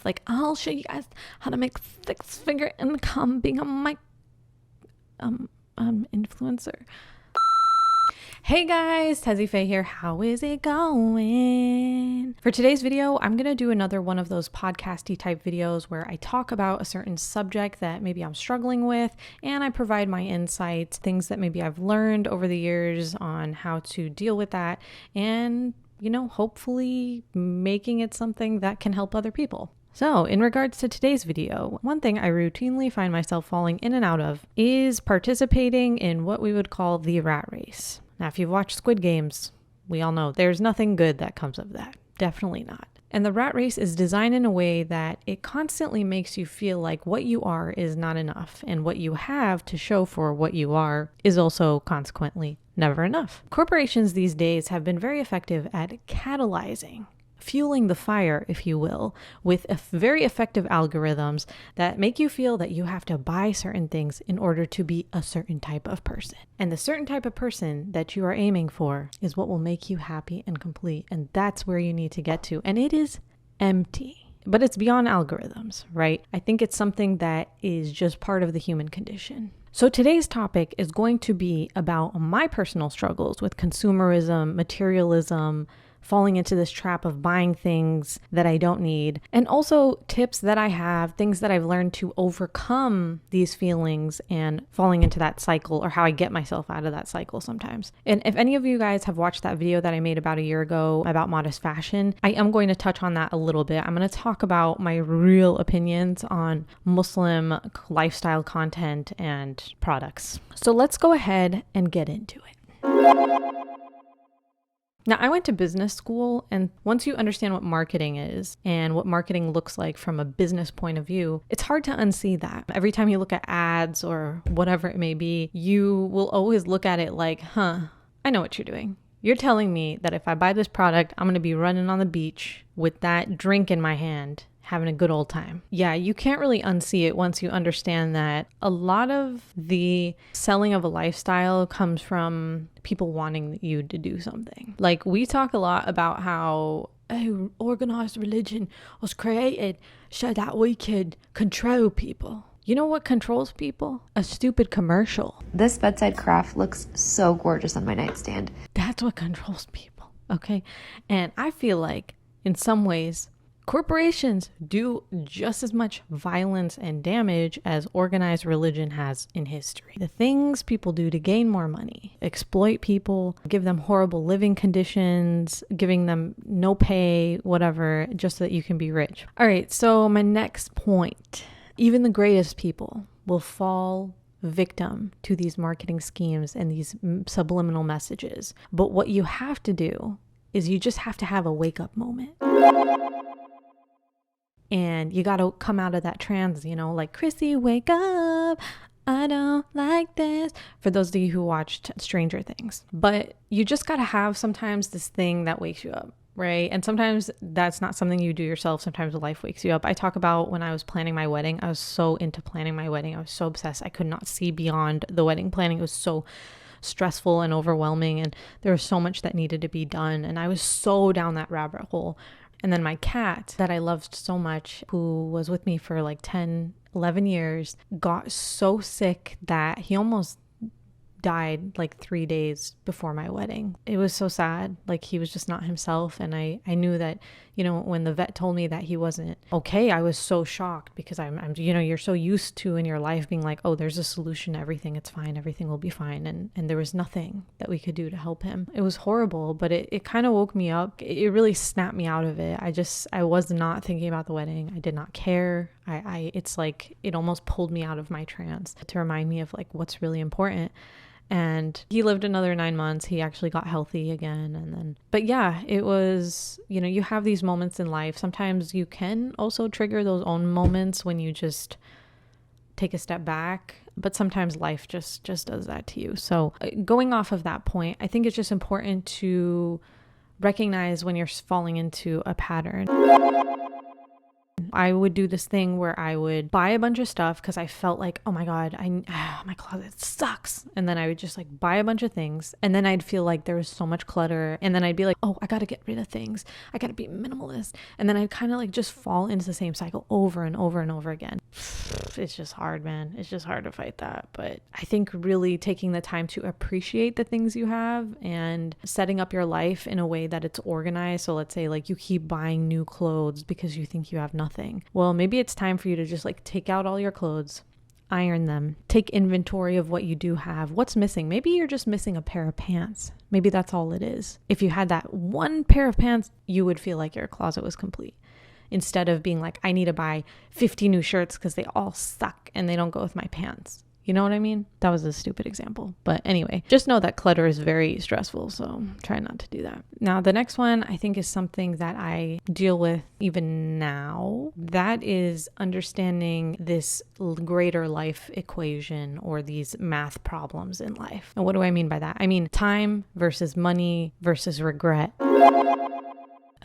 Like, I'll show you guys how to make 6-figure income being a influencer. Hey guys, Tezzy Faye here. How is it going? For today's video, I'm going to do another one of those podcasty type videos where I talk about a certain subject that maybe I'm struggling with, and I provide my insights, things that maybe I've learned over the years on how to deal with that, and, hopefully making it something that can help other people. So in regards to today's video, one thing I routinely find myself falling in and out of is participating in what we would call the rat race. Now, if you've watched Squid Games, we all know there's nothing good that comes of that. Definitely not. And the rat race is designed in a way that it constantly makes you feel like what you are is not enough, and what you have to show for what you are is also consequently never enough. Corporations these days have been very effective at catalyzing, fueling the fire, if you will, with very effective algorithms that make you feel that you have to buy certain things in order to be a certain type of person. And the certain type of person that you are aiming for is what will make you happy and complete. And that's where you need to get to. And it is empty. But it's beyond algorithms, right? I think it's something that is just part of the human condition. So today's topic is going to be about my personal struggles with consumerism, materialism, falling into this trap of buying things that I don't need, and also tips that I have, things that I've learned to overcome these feelings and falling into that cycle, or how I get myself out of that cycle sometimes. And if any of you guys have watched that video that I made about a year ago about modest fashion, I am going to touch on that a little bit. I'm going to talk about my real opinions on Muslim lifestyle content and products. So let's go ahead and get into it. Now, I went to business school, and once you understand what marketing is and what marketing looks like from a business point of view, it's hard to unsee that. Every time you look at ads or whatever it may be, you will always look at it like, I know what you're doing. You're telling me that if I buy this product, I'm going to be running on the beach with that drink in my hand, having a good old time. Yeah, you can't really unsee it once you understand that a lot of the selling of a lifestyle comes from people wanting you to do something. Like, we talk a lot about how organized religion was created so that we could control people. You know what controls people? A stupid commercial. This bedside craft looks so gorgeous on my nightstand. That's what controls people, okay? And I feel like in some ways, corporations do just as much violence and damage as organized religion has in history. The things people do to gain more money, exploit people, give them horrible living conditions, giving them no pay, whatever, just so that you can be rich. All right, so my next point. Even the greatest people will fall victim to these marketing schemes and these subliminal messages. But what you have to do is you just have to have a wake-up moment. And you got to come out of that trance, like, Chrissy, wake up. I don't like this. For those of you who watched Stranger Things. But you just got to have sometimes this thing that wakes you up, right? And sometimes that's not something you do yourself. Sometimes life wakes you up. I talk about when I was planning my wedding. I was so into planning my wedding. I was so obsessed. I could not see beyond the wedding planning. It was so stressful and overwhelming. And there was so much that needed to be done. And I was so down that rabbit hole. And then my cat that I loved so much, who was with me for like 10, 11 years, got so sick that he almost died like 3 days before my wedding. It was so sad. Like, he was just not himself. And I knew that, when the vet told me that he wasn't okay, I was so shocked, because I'm you're so used to in your life being like, oh, there's a solution to everything. It's fine. Everything will be fine. And there was nothing that we could do to help him. It was horrible, but it kind of woke me up. It really snapped me out of it. I was not thinking about the wedding. I did not care. It's like, it almost pulled me out of my trance to remind me of like what's really important. And he lived another 9 months. He actually got healthy again. But yeah, it was, you have these moments in life. Sometimes you can also trigger those own moments when you just take a step back. But sometimes life just does that to you. So going off of that point, I think it's just important to recognize when you're falling into a pattern. I would do this thing where I would buy a bunch of stuff because I felt like, oh my God, my closet sucks. And then I would just like buy a bunch of things. And then I'd feel like there was so much clutter. And then I'd be like, oh, I got to get rid of things. I got to be minimalist. And then I'd kind of like just fall into the same cycle over and over and over again. It's just hard, man. It's just hard to fight that. But I think really taking the time to appreciate the things you have and setting up your life in a way that it's organized. So let's say like you keep buying new clothes because you think you have nothing. Well, maybe it's time for you to just like take out all your clothes, iron them, take inventory of what you do have, what's missing. Maybe you're just missing a pair of pants. Maybe that's all it is. If you had that one pair of pants, you would feel like your closet was complete. Instead of being like, I need to buy 50 new shirts because they all suck and they don't go with my pants. You know what I mean? That was a stupid example. But anyway, just know that clutter is very stressful. So try not to do that. Now, the next one I think is something that I deal with even now. That is understanding this greater life equation or these math problems in life. And what do I mean by that? I mean time versus money versus regret.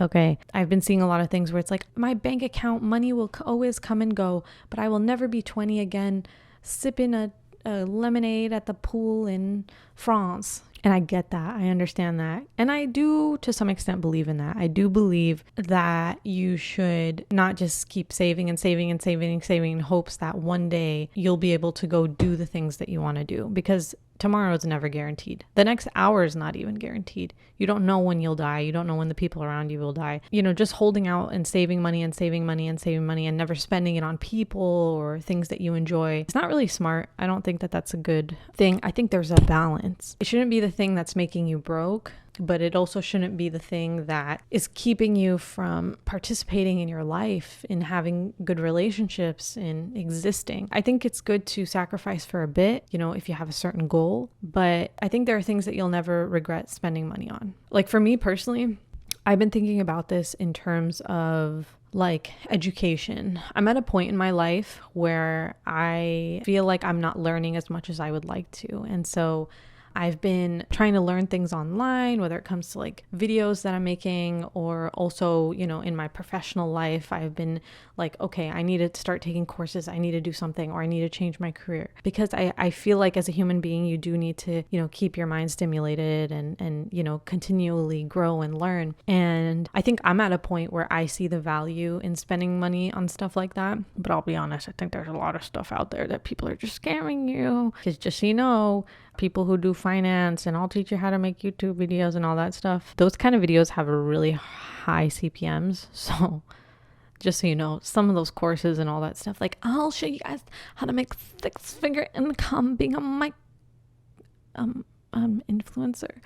Okay, I've been seeing a lot of things where it's like, my bank account money will always come and go, but I will never be 20 again, sipping a lemonade at the pool in France. And I get that. I understand that. And I do, to some extent, believe in that. I do believe that you should not just keep saving and saving and saving and saving in hopes that one day you'll be able to go do the things that you want to do, because tomorrow is never guaranteed. The next hour is not even guaranteed. You don't know when you'll die. You don't know when the people around you will die. You know, just holding out and saving money and saving money and saving money and never spending it on people or things that you enjoy, it's not really smart. I don't think that that's a good thing. I think there's a balance. It shouldn't be the thing that's making you broke, but it also shouldn't be the thing that is keeping you from participating in your life, in having good relationships, in existing. I think it's good to sacrifice for a bit, you know, if you have a certain goal, but I think there are things that you'll never regret spending money on. Like for me personally, I've been thinking about this in terms of like education. I'm at a point in my life where I feel like I'm not learning as much as I would like to. And so I've been trying to learn things online, whether it comes to like videos that I'm making, or also, you know, in my professional life, I've been like, okay, I need to start taking courses. I need to do something, or I need to change my career, because I feel like as a human being, you do need to, you know, keep your mind stimulated and, you know, continually grow and learn. And I think I'm at a point where I see the value in spending money on stuff like that. But I'll be honest, I think there's a lot of stuff out there that people are just scamming you. Because just so you know, people who do finance and I'll teach you how to make YouTube videos and all that stuff, those kind of videos have a really high CPMs. So just so you know, some of those courses and all that stuff, like I'll show you guys how to make 6-figure income being a influencer.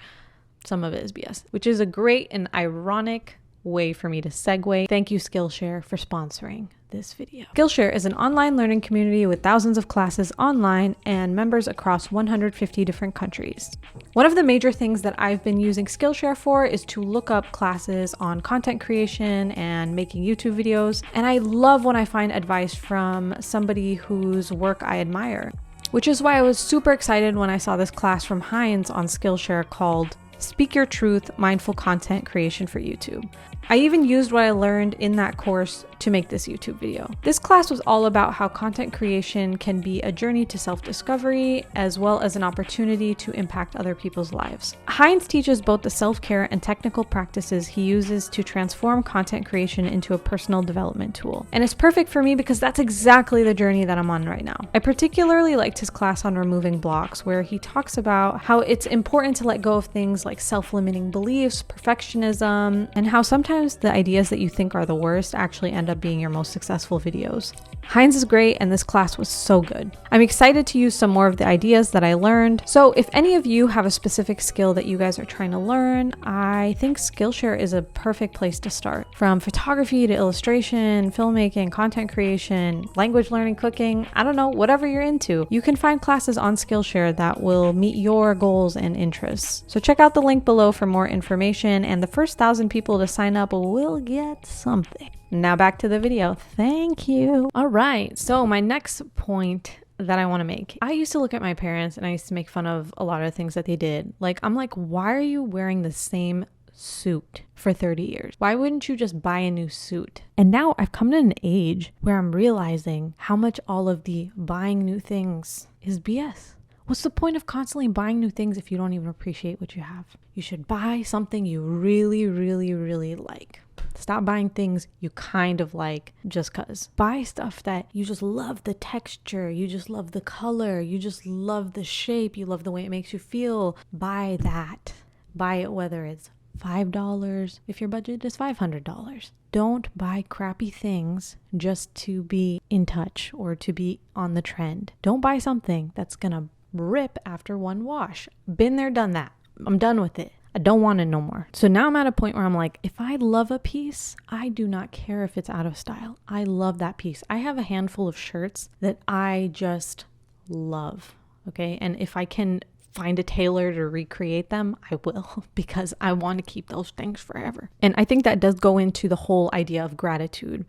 Some of it is BS, which is a great and ironic way for me to segue. Thank you, Skillshare, for sponsoring this video. Skillshare is an online learning community with thousands of classes online and members across 150 different countries. One of the major things that I've been using Skillshare for is to look up classes on content creation and making YouTube videos. And I love when I find advice from somebody whose work I admire, which is why I was super excited when I saw this class from Heinz on Skillshare called Speak Your Truth, Mindful Content Creation for YouTube. I even used what I learned in that course to make this YouTube video. This class was all about how content creation can be a journey to self-discovery, as well as an opportunity to impact other people's lives. Heinz teaches both the self-care and technical practices he uses to transform content creation into a personal development tool. And it's perfect for me because that's exactly the journey that I'm on right now. I particularly liked his class on removing blocks, where he talks about how it's important to let go of things like self-limiting beliefs, perfectionism, and how sometimes the ideas that you think are the worst actually end up being your most successful videos. Heinz is great, and this class was so good. I'm excited to use some more of the ideas that I learned. So if any of you have a specific skill that you guys are trying to learn, I think Skillshare is a perfect place to start. From photography to illustration, filmmaking, content creation, language learning, cooking, I don't know, whatever you're into, you can find classes on Skillshare that will meet your goals and interests. So check out the link below for more information, and the first 1,000 people to sign up will get something. Now back to the video. Thank you. All right. So my next point that I want to make. I used to look at my parents and I used to make fun of a lot of things that they did. Like, I'm like, why are you wearing the same suit for 30 years? Why wouldn't you just buy a new suit? And now I've come to an age where I'm realizing how much all of the buying new things is BS. What's the point of constantly buying new things if you don't even appreciate what you have? You should buy something you really, really, really like. Stop buying things you kind of like just cause. Buy stuff that you just love the texture, you just love the color, you just love the shape, you love the way it makes you feel. Buy that. Buy it whether it's $5 if your budget is $500. Don't buy crappy things just to be in touch or to be on the trend. Don't buy something that's gonna rip after one wash. Been there, done that. I'm done with it. I don't want it no more. So now I'm at a point where I'm like, if I love a piece, I do not care if it's out of style. I love that piece. I have a handful of shirts that I just love. Okay. And if I can find a tailor to recreate them, I will, because I want to keep those things forever. And I think that does go into the whole idea of gratitude.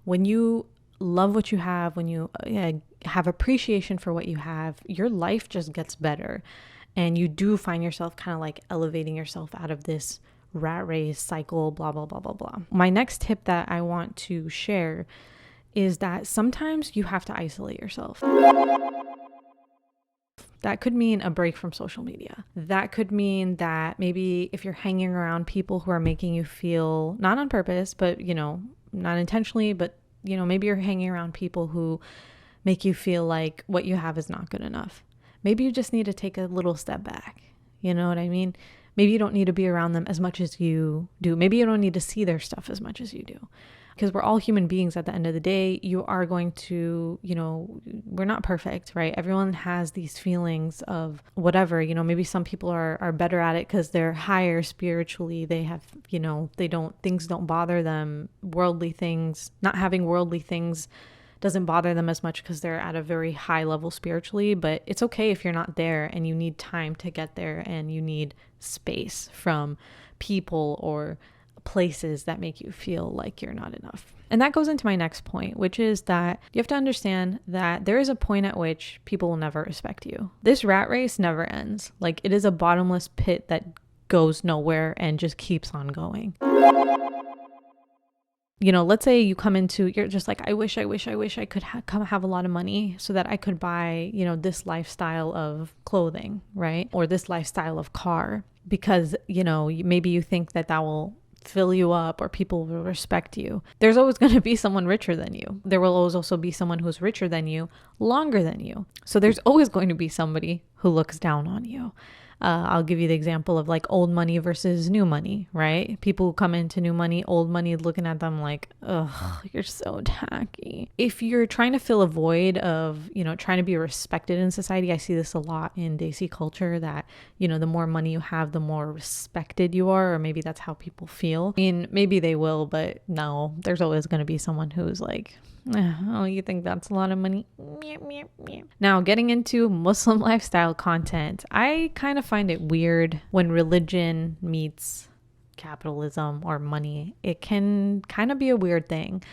When you love what you have, when you have appreciation for what you have, your life just gets better. And you do find yourself kind of like elevating yourself out of this rat race cycle, blah, blah, blah, blah, blah. My next tip that I want to share is that sometimes you have to isolate yourself. That could mean a break from social media. That could mean that maybe if you're hanging around people who are making you feel, not on purpose, but, not intentionally, but, maybe you're hanging around people who make you feel like what you have is not good enough. Maybe you just need to take a little step back. You know what I mean? Maybe you don't need to be around them as much as you do. Maybe you don't need to see their stuff as much as you do. Because we're all human beings at the end of the day. You are going to, we're not perfect, right? Everyone has these feelings of whatever, maybe some people are better at it because they're higher spiritually. They have, things don't bother them. Worldly things, not having worldly things doesn't bother them as much because they're at a very high level spiritually. But it's okay if you're not there and you need time to get there and you need space from people or places that make you feel like you're not enough. And that goes into my next point, which is that you have to understand that there is a point at which people will never respect you. This rat race never ends. Like, it is a bottomless pit that goes nowhere and just keeps on going. Let's say you come into, you're just like, I wish I could have a lot of money so that I could buy, this lifestyle of clothing, right? Or this lifestyle of car, because, maybe you think that will fill you up or people will respect you. There's always going to be someone richer than you. There will always also be someone who's richer than you, longer than you. So there's always going to be somebody who looks down on you. I'll give you the example of like old money versus new money, right? People who come into new money, old money, looking at them like, ugh, you're so tacky. If you're trying to fill a void of, trying to be respected in society, I see this a lot in Desi culture that, the more money you have, the more respected you are, or maybe that's how people feel. I mean, maybe they will, but no, there's always going to be someone who's like, oh, you think that's a lot of money? Now, getting into Muslim lifestyle content, I kind of find it weird when religion meets capitalism or money. It can kind of be a weird thing.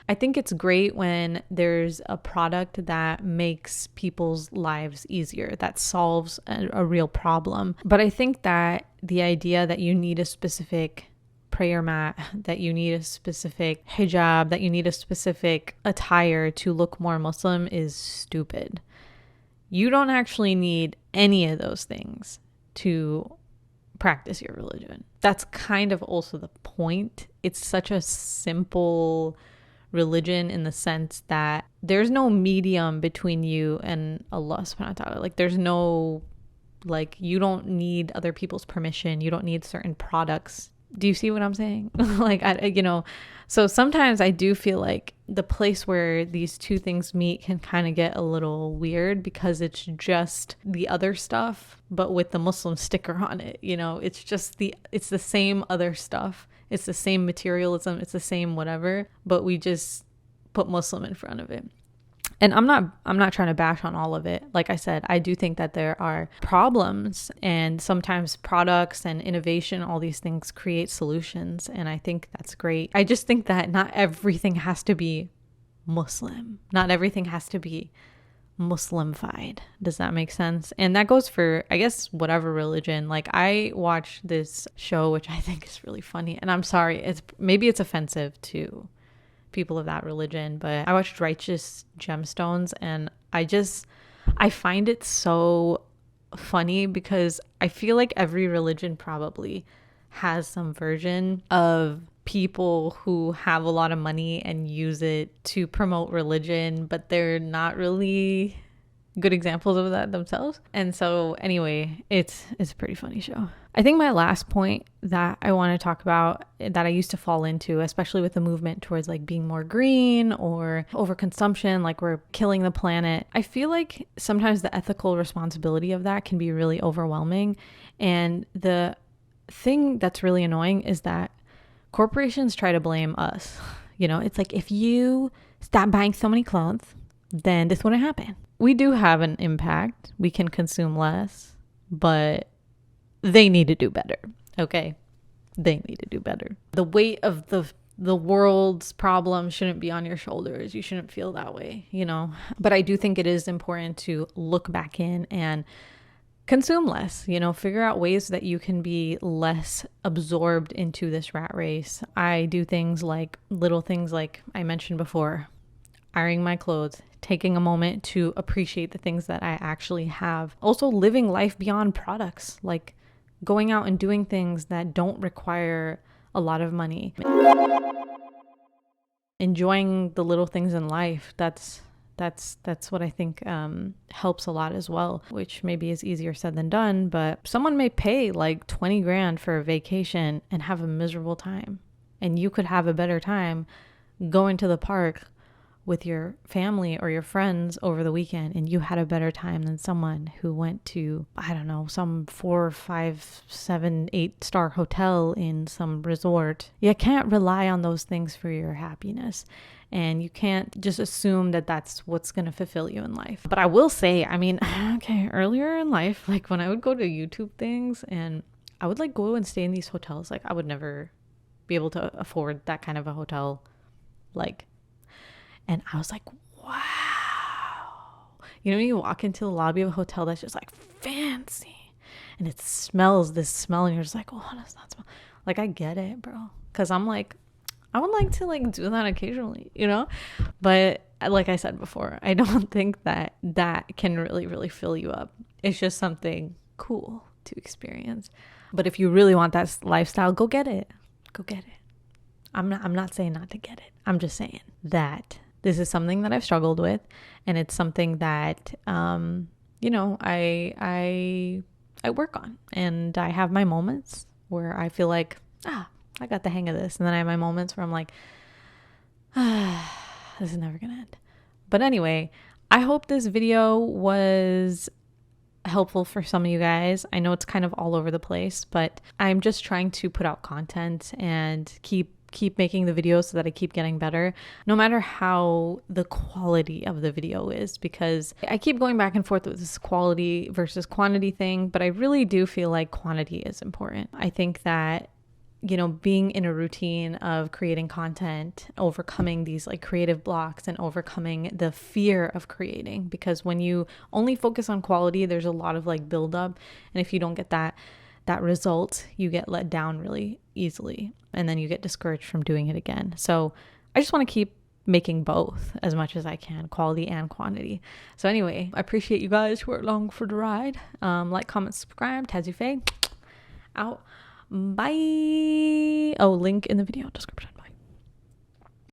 I think it's great when there's a product that makes people's lives easier, that solves a real problem. But I think that the idea that you need a specific prayer mat, that you need a specific hijab, that you need a specific attire to look more Muslim is stupid. You don't actually need any of those things to practice your religion. That's kind of also the point. It's such a simple religion in the sense that there's no medium between you and Allah subhanahu wa ta'ala. Like, there's no, like, you don't need other people's permission. You don't need certain products. Do you see what I'm saying? So sometimes I do feel like the place where these two things meet can kind of get a little weird because it's just the other stuff, but with the Muslim sticker on it. It's the same other stuff. It's the same materialism. It's the same whatever, but we just put Muslim in front of it. And I'm not trying to bash on all of it. Like I said, I do think that there are problems, and sometimes products and innovation, all these things create solutions. And I think that's great. I just think that not everything has to be Muslim. Not everything has to be Muslimfied. Does that make sense? And that goes for, I guess, whatever religion. Like, I watched this show, which I think is really funny. And I'm sorry, maybe it's offensive to people of that religion, but I watched Righteous Gemstones, and I find it so funny because I feel like every religion probably has some version of people who have a lot of money and use it to promote religion, but they're not really good examples of that themselves. And so anyway, it's a pretty funny show. I think my last point that I want to talk about that I used to fall into, especially with the movement towards like being more green or overconsumption, like we're killing the planet. I feel like sometimes the ethical responsibility of that can be really overwhelming. And the thing that's really annoying is that corporations try to blame us. You know, it's like, if you stop buying so many clothes, then this wouldn't happen. We do have an impact. We can consume less, but they need to do better. Okay? They need to do better. The weight of the world's problems shouldn't be on your shoulders. You shouldn't feel that way, you know? But I do think it is important to look back in and consume less, you know, figure out ways that you can be less absorbed into this rat race. I do little things like I mentioned before, ironing my clothes, taking a moment to appreciate the things that I actually have. Also living life beyond products, like going out and doing things that don't require a lot of money. Enjoying the little things in life. That's what I think helps a lot as well, which maybe is easier said than done, but someone may pay like 20 grand for a vacation and have a miserable time. And you could have a better time going to the park with your family or your friends over the weekend, and you had a better time than someone who went to, I don't know, some 4, 5, 7, 8-star hotel in some resort. You can't rely on those things for your happiness. And you can't just assume that that's what's going to fulfill you in life. But I will say, I mean, okay, earlier in life, like when I would go to YouTube things and I would like go and stay in these hotels, like I would never be able to afford that kind of a hotel. Like, and I was like, wow. You know, when you walk into the lobby of a hotel that's just like fancy and it smells this smell and you're just like, oh, what does that smell? Like, I get it, bro. Because I'm like, I would like to like do that occasionally, you know? But like I said before, I don't think that can really, really fill you up. It's just something cool to experience. But if you really want that lifestyle, go get it. Go get it. I'm not saying not to get it. I'm just saying that this is something that I've struggled with, and it's something that you know, I work on, and I have my moments where I feel like, I got the hang of this. And then I have my moments where I'm like, this is never going to end. But anyway, I hope this video was helpful for some of you guys. I know it's kind of all over the place, but I'm just trying to put out content and keep making the videos so that I keep getting better, no matter how the quality of the video is, because I keep going back and forth with this quality versus quantity thing, but I really do feel like quantity is important. I think that, you know, being in a routine of creating content, overcoming these like creative blocks and overcoming the fear of creating, because when you only focus on quality, there's a lot of like buildup. And if you don't get that result, you get let down really easily. And then you get discouraged from doing it again. So I just want to keep making both as much as I can, quality and quantity. So anyway, I appreciate you guys who are along for the ride. Like, comment, subscribe. Tazzy Faye out. Bye. Oh, link in the video description.